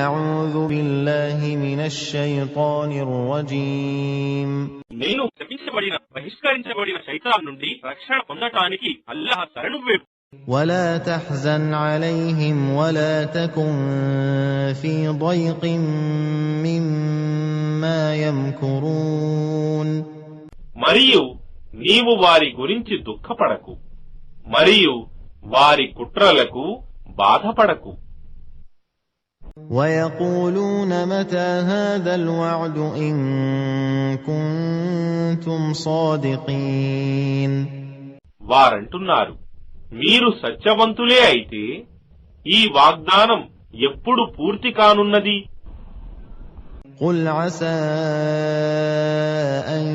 أعوذ بالله من الشيطان الرجيم నేను శపించబడిన బహిష్కరించబడిన శైతాన్ నుండి రక్షణ పొందటానికి అల్లాహ్ శరణు వేడు. ولا تحزن عليهم ولا تكن في ضيق مما يمكرون మరియు నీవు వారి గురించి దుఃఖపడకు మరియు వారి కుట్రలకు బాధపడకు. ويقولون متى هذا الوعد إن كنتم صادقين వారంటున్నారు, మీరు సత్యవంతులే అయితే ఈ వాగ్దానం ఎప్పుడు పూర్తి కానున్నది? قل عسى أن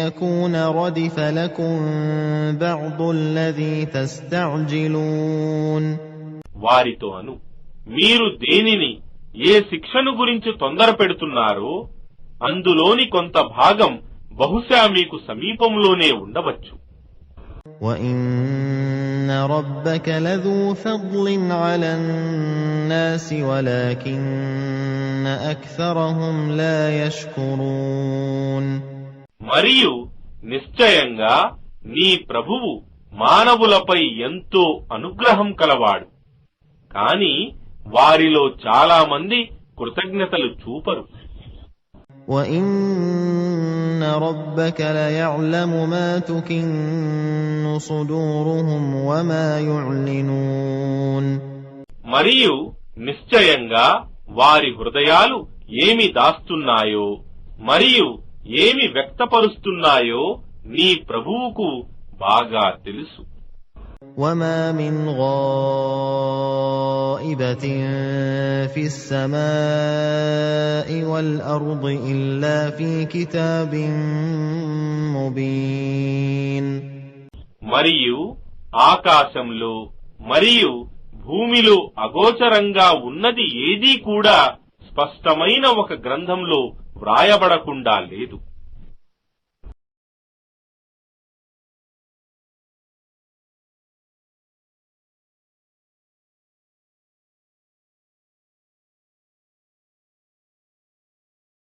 يكون ردف لكم بعض الذي تستعجلون వారితో అను, మీరు దేనిని ఏ శిక్షను గురించి తొందర పెడుతున్నారో అందులోని కొంత భాగం బహుశా మీకు సమీపంలోనే ఉండవచ్చు. وَإِنَّ رَبَّكَ لَذُو فَضْلٍ عَلَى النَّاسِ وَلَكِنَّ أَكْثَرَهُمْ لَا يَشْكُرُونَ మరియు నిశ్చయంగా నీ ప్రభువు మానవులపై ఎంతో అనుగ్రహం కలవాడు, కాని వారిలో చాలా మంది కృతజ్ఞతలు చూపరు. وَإِنَّ رَبَّكَ لَيَعْلَمُ مَا تُكِنُّ صُدُورُهُمْ وَمَا يُعْلِنُونَ మరియు నిశ్చయంగా వారి హృదయాలు ఏమి దాస్తున్నాయో మరియు ఏమి వ్యక్తపరుస్తున్నాయో నీ ప్రభువుకు బాగా తెలుసు. وَمَا مِنْ غَائِبَةٍ فِي السَّمَاءِ وَالْأَرْضِ إِلَّا فِي كِتَابٍ مُبِينٍ మరియు ఆకాశంలో మరియు భూమిలో అగోచరంగా ఉన్నది ఏదీ కూడా స్పష్టమైన ఒక గ్రంథంలో వ్రాయబడకుండా లేదు.